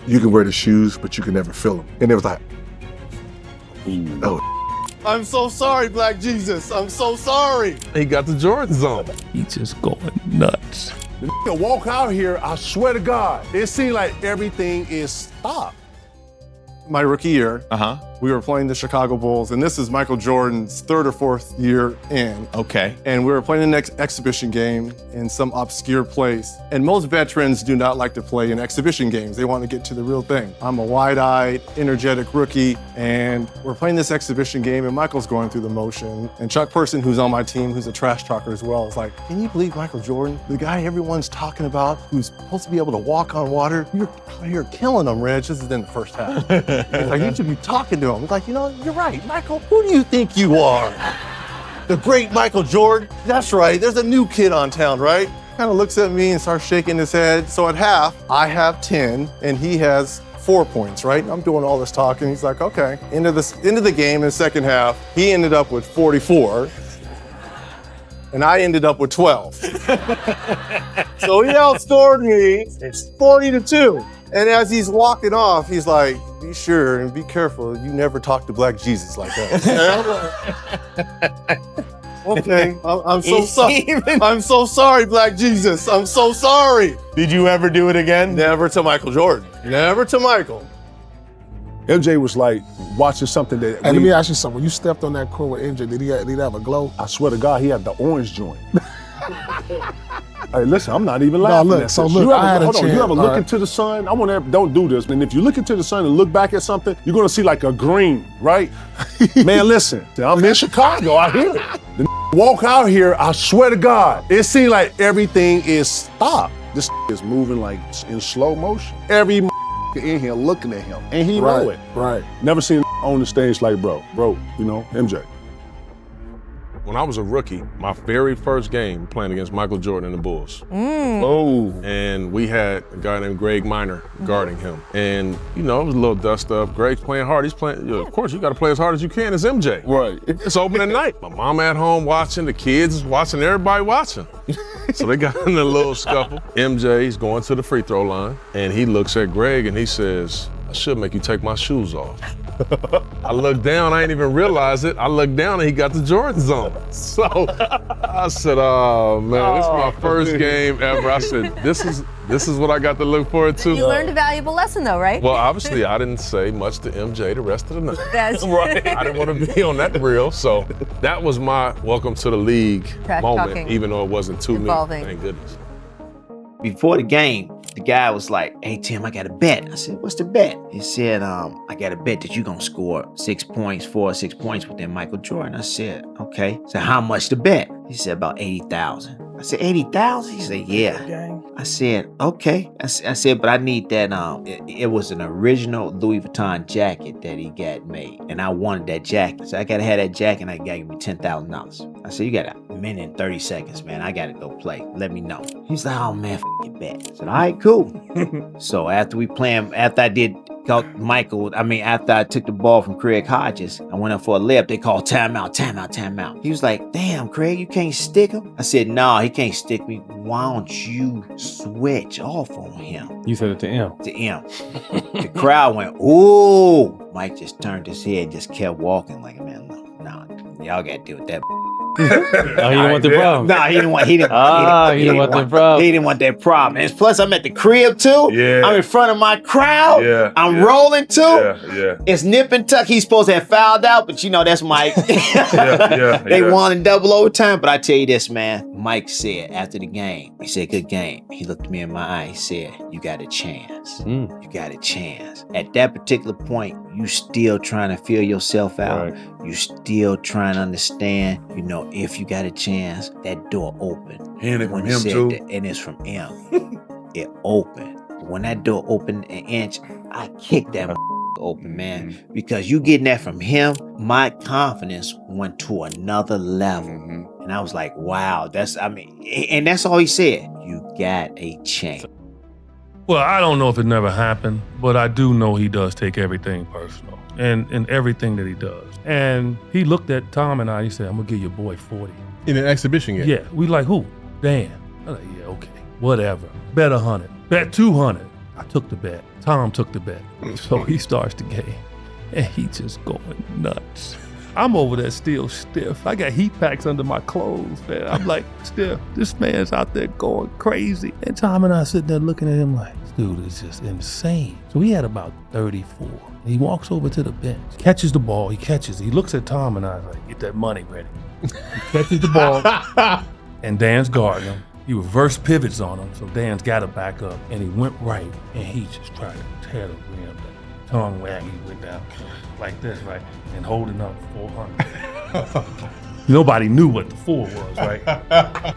you can wear the shoes, but you can never feel them. And it was like, oh. I'm so sorry, Black Jesus. I'm so sorry. He got the Jordans on. He just going nuts. The nigga walk out here, I swear to God, it seemed like everything is stopped. My rookie year, we were playing the Chicago Bulls, and this is Michael Jordan's third or fourth year in. Okay. And we were playing the next exhibition game in some obscure place. And most veterans do not like to play in exhibition games. They want to get to the real thing. I'm a wide-eyed, energetic rookie, and we're playing this exhibition game, and Michael's going through the motion. And Chuck Person, who's on my team, who's a trash talker as well, is like, can you believe Michael Jordan, the guy everyone's talking about, who's supposed to be able to walk on water? You're killing him, Reg. This is in the first half. It's like, you should be talking to him. It's like, you know, you're right, Michael. Who do you think you are? The great Michael Jordan? That's right. There's a new kid on town, right? Kind of looks at me and starts shaking his head. So at half, I have 10 and he has 4 points, right? I'm doing all this talking. He's like, okay. Into the game in the second half, he ended up with 44. And I ended up with 12. So he outscored me. It's 40-2. And as he's walking off, he's like, be sure and be careful. You never talk to Black Jesus like that. Okay, I'm so sorry. I'm so sorry, Black Jesus. I'm so sorry. Did you ever do it again? Never to Michael Jordan. Never to Michael. MJ was like watching something that. Hey, let me ask you something. When you stepped on that court with MJ, did he have a glow? I swear to God, he had the orange joint. Hey, listen, I'm not even laughing at this. So look, Hold on, you ever look into the sun? I want to don't do this. And if you look into the sun and look back at something, you're gonna see like a green, right? Man, listen, I'm in Chicago. I hear it. The walk out here, I swear to God, it seemed like everything is stopped. This is moving like in slow motion. Every in here looking at him, and he know it. Right. Never seen on the stage like bro, you know, MJ. When I was a rookie, my very first game playing against Michael Jordan and the Bulls. Oh. And we had a guy named Greg Minor guarding him. And, you know, it was a little dust up. Greg's playing hard. He's playing, you know, of course, you got to play as hard as you can as MJ. Right. It's opening night. My mom at home watching, the kids watching, everybody watching. So they got in a little scuffle. MJ's going to the free throw line, and he looks at Greg and he says, I should make you take my shoes off. I looked down, I didn't even realize it. I looked down and he got the Jordans on. So I said, oh man, this is my first game ever. I said, this is what I got to look forward to. You learned a valuable lesson though, right? Well, obviously I didn't say much to MJ the rest of the night. That's right. I didn't want to be on that reel. So that was my welcome to the league moment, talking. even though it wasn't too Involving. many. Thank goodness. Before the game, the guy was like, hey, Tim, I got a bet. I said, what's the bet? He said, I got a bet that you're going to score 6 points, 4 or 6 points with that Michael Jordan. I said, okay. So how much the bet? He said, about 80,000. I said, 80,000? He said, yeah. I said, okay. I said, but I need that. It was an original Louis Vuitton jacket that he got made. And I wanted that jacket. So I got to have that jacket and I got to give me $10,000. I said, you got a minute and 30 seconds, man. I got to go play. Let me know. He's like, oh, man, your bet. I said, all right, cool. So after after I took the ball from Craig Hodges, I went up for a layup. They called timeout. He was like, damn, Craig, you can't stick him? I said, no, he can't stick me. Why don't you switch off on him? You said it to M. To M. The crowd went, ooh. Mike just turned his head and just kept walking like, man, no, y'all got to deal with that. Oh, he didn't want the problem. No, he didn't want that problem. He didn't want that problem. And plus, I'm at the crib too. Yeah. I'm in front of my crowd. Yeah. I'm rolling too. Yeah. It's nip and tuck. He's supposed to have fouled out, but you know, that's Mike. They won in double overtime. But I tell you this, man. Mike said after the game, he said, good game. He looked at me in my eye. He said, you got a chance. You got a chance. At that particular point, you still trying to feel yourself out. Right. You still trying to understand, you know, if you got a chance, that door open. And it from him too. And it's from him. It opened. When that door opened an inch, I kicked that open, man. Because you getting that from him, my confidence went to another level. And I was like, wow, and that's all he said. You got a chance. Well, I don't know if it never happened, but I do know he does take everything personal and everything that he does. And he looked at Tom and I, he said, I'm gonna give your boy 40. In an exhibition game? Yeah, we like, who? Dan. I'm like, yeah, okay, whatever. Bet 100, bet 200. I took the bet. Tom took the bet. So he starts the game, and he just going nuts. I'm over there still stiff. I got heat packs under my clothes, man. I'm like, stiff. This man's out there going crazy. And Tom and I sitting there looking at him like, this dude is just insane. So he had about 34. He walks over to the bench, catches the ball, he looks at Tom and I like, get that money ready. He catches the ball, and Dan's guarding him. He reverse pivots on him, so Dan's got to back up, and he went right, and he just tried to tear the rim down. Tongue wag, he went down like this, right, and holding up 400. Nobody knew what the 4 was, right?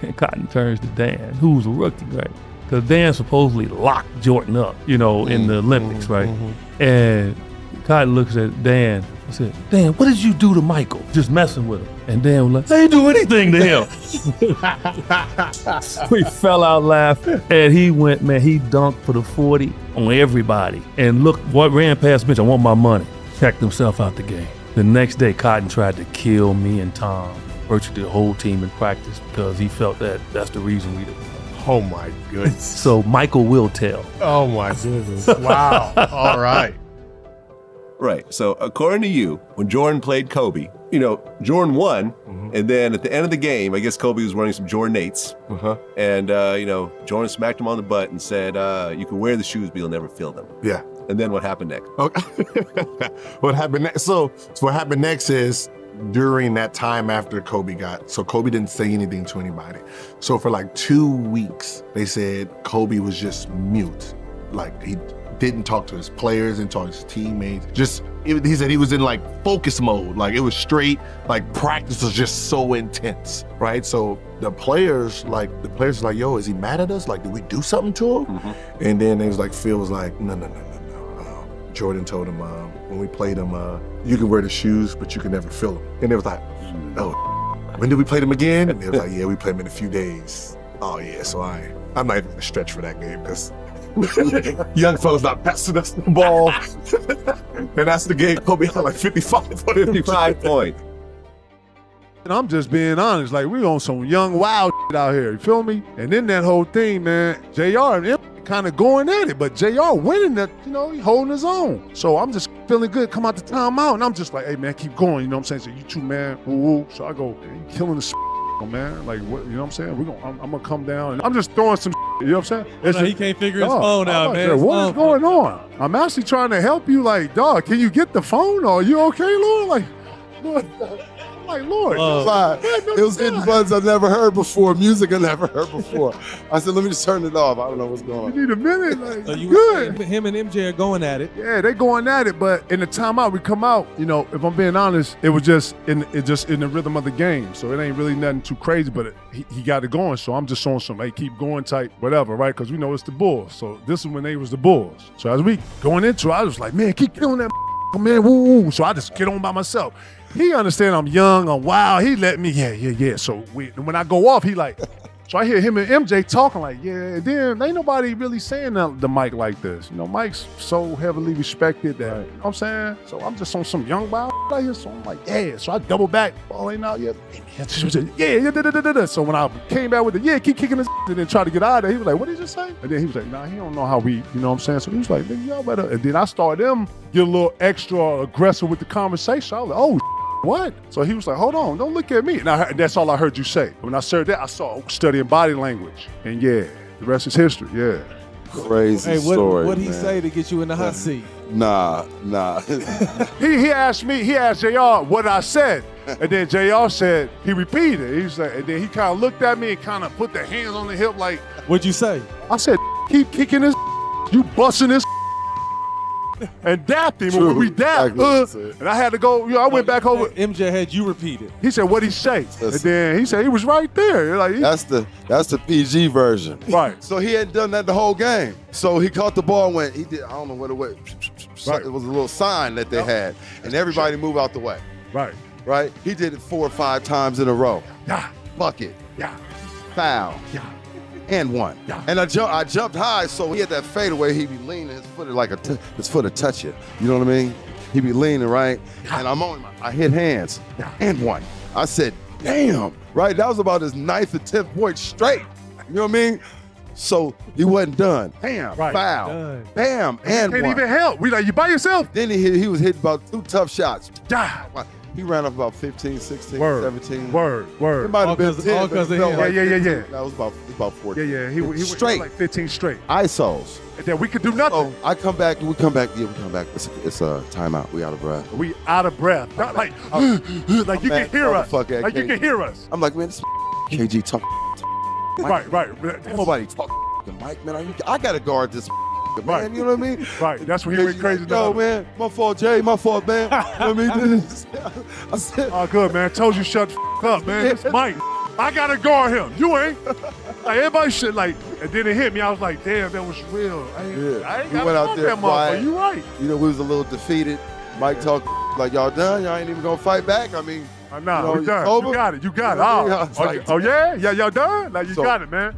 And Cotton turns to Dan, who's a rookie, right? Because Dan supposedly locked Jordan up, in the Olympics, right? And Cotton looks at Dan and said, Dan, what did you do to Michael? Just messing with him. And Dan was like, I didn't do anything to him. We fell out laughing. And he went, man, he dunked for the 40 on everybody. And look, what ran past bench, I want my money. Checked himself out the game. The next day, Cotton tried to kill me and Tom, virtually the whole team in practice, because he felt that that's the reason we didn't. Oh my goodness. So Michael will tell. Oh my goodness. Wow. All right. Right. So according to you, when Jordan played Kobe, Jordan won, and then at the end of the game, I guess Kobe was running some Jordan 8s, and Jordan smacked him on the butt and said, "You can wear the shoes, but you'll never feel them." Yeah. And then what happened next? Okay. What happened next? So what happened next is during that time after Kobe Kobe didn't say anything to anybody. So for like 2 weeks, they said Kobe was just mute, like he didn't talk to his players, didn't talk to his teammates. He said he was in like focus mode. Like it was straight, like practice was just so intense, right? So the players were like, yo, is he mad at us? Like, did we do something to him? And then it was like, Phil was like, no. Jordan told him when we played him, you can wear the shoes, but you can never feel them. And it was like, oh, when did we play them again? And it was like, yeah, we played them in a few days. Oh yeah, so I'm not even gonna stretch for that game because young fellas not passing us the ball. And that's the game. Kobe had like 55 points. And I'm just being honest, like we on some young wild shit out here, you feel me? And then that whole thing, man, JR and him kind of going at it, but JR winning that, he holding his own. So I'm just feeling good, come out the timeout, and I'm just like, hey man, keep going, you know what I'm saying? So you two, man, woo-woo. So I go, you killing the man, like what, you know what I'm saying? I'm gonna come down and I'm just throwing some, you know what I'm saying? He can't figure his phone out, man. What is going on? I'm actually trying to help you, like, dog, can you get the phone? Or are you okay, Lord? Like, Lord. Like, Lord, it was hitting buttons I've never heard before, music I never heard before. I said, let me just turn it off. I don't know what's going on. You need a minute, like, So you good. him and MJ are going at it. Yeah, they going at it, but in the timeout, we come out, if I'm being honest, it was just in the rhythm of the game. So it ain't really nothing too crazy, but he got it going. So I'm just showing some, hey, keep going type, whatever, right? Because we know it's the Bulls. So this is when they was the Bulls. So as we going into it, I was like, man, keep killing that man, woo. So I just get on by myself. He understand I'm young, I'm wild. He let me, yeah. So when I go off, he like, so I hear him and MJ talking like, yeah. And then ain't nobody really saying the Mike like this. Mike's so heavily respected that, you know what I'm saying? So I'm just on some young wild out here. So I'm like, yeah. So I double back, ball ain't out yet. Yeah. So when I came back with the, keep kicking his and then try to get out of there, he was like, what did you just say? And then he was like, nah, he don't know how we, you know what I'm saying? So he was like, nigga, y'all better. And then I started them get a little extra aggressive with the conversation. I was like, oh, what? So he was like, hold on, don't look at me. And that's all I heard you say. When I said that, I saw studying body language. And the rest is history, yeah. Crazy story, What'd he say to get you in the hot seat? Nah. He asked JR what I said. And then JR said, he repeated it. He was like, and then he kind of looked at me and kind of put the hands on the hip like. What'd you say? I said, keep kicking this, you busting this. And dapped him when we dapped. And I had to go, I went back over. MJ had you repeat it. He said, what'd he say? And then he said he was right there. Like, that's the PG version. Right. So he hadn't done that the whole game. So he caught the ball and went, I don't know what it was. Right. It was a little sign that they had. And everybody moved out the way. Right. He did it 4 or 5 times in a row. Yeah. Bucket. Yeah. Foul. Yeah. And one. Yeah. And I jumped high, so he had that fadeaway. He'd be leaning, his foot like his foot would touch it. You know what I mean? He'd be leaning, right? Yeah. And I hit hands. Yeah. And one. I said, damn, right? That was about his 9th or 10th point straight. You know what I mean? So he wasn't done. Bam, Right. foul. Done. Bam, and Can't one. even help. We like, you by yourself? Then he was hitting about 2 tough shots. Yeah. He ran up about 15, 16, Word. 17. Word. It might All have been 'cause- 10, all but 'cause it of felt him. like Yeah. 15. No, it was about 14. Yeah. He was straight like 15 straight. ISOs. And then we could do nothing. So I come back. We come back. It's a timeout. We out of breath. We out of breath. Not like, like you can hear us. motherfucker at Like you can KG. hear us. I'm like, man, this KG talk. Right. Nobody talk. Mike, man, I gotta guard this. Man, Right. you know what I mean? Right. That's when he went crazy. Yo, man, my fault, Jay. My fault, man. You know what I mean? I said, Oh, good, man. Told you shut the up, man. It's Mike. I gotta guard him. You ain't. Like everybody should like. And then it hit me. I was like, damn, that was real. I ain't we gotta went out guard there that motherfucker. quiet. You right. You know, we was a little defeated. Mike talked like, y'all done? Y'all ain't even gonna fight back? I mean, Nah, you know, we it's done. over? You got it. You got You know what I mean? I it. was like, Oh yeah? Yeah, y'all done? Like you So- got it, man.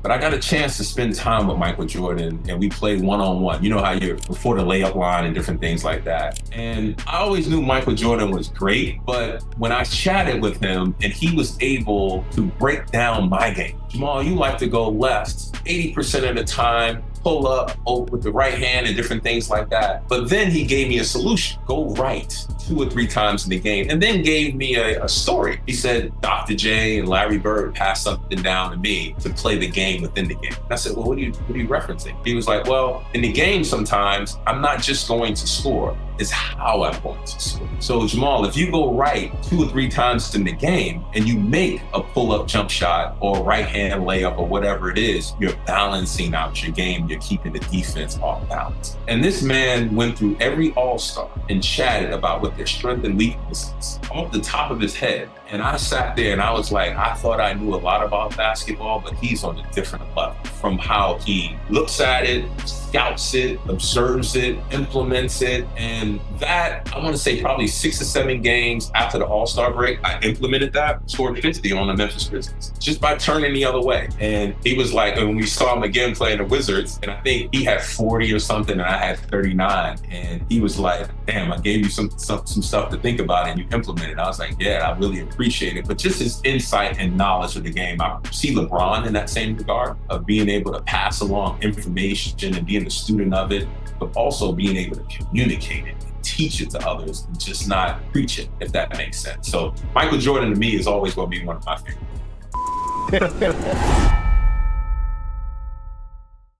But I got a chance to spend time with Michael Jordan, and we played one-on-one. You know how you're before the layup line and different things like that. And I always knew Michael Jordan was great, but when I chatted with him and he was able to break down my game, Jamal, you like to go left 80% of the time, pull up with the right hand and different things like that. But then he gave me a solution. Go right 2 or 3 times in the game, and then gave me a story. He said, Dr. J and Larry Bird passed something down to me to play the game within the game. And I said, well, what are you referencing? He was like, well, in the game sometimes, I'm not just going to score, it's how I'm going to score. So Jamal, if you go right 2 or 3 times in the game and you make a pull-up jump shot or right hand layup or whatever it is, you're balancing out your game, you're keeping the defense off balance. And this man went through every all-star and chatted about what their strength and weaknesses off the top of his head. And I sat there and I was like, I thought I knew a lot about basketball, but he's on a different level from how he looks at it, scouts it, observes it, implements it. And that, I want to say probably 6 or 7 games after the All-Star break, I implemented that, scored 50 on the Memphis Grizzlies just by turning the other way. And he was like, and we saw him again playing the Wizards, and I think he had 40 or something and I had 39. And he was like, damn, I gave you some stuff to think about and you implemented. I was like, yeah, I really appreciate it. But just his insight and knowledge of the game, I see LeBron in that same regard of being able to pass along information and being a student of it, but also being able to communicate it, teach it to others, and just not preach it, if that makes sense. So Michael Jordan to me is always going to be one of my favorites.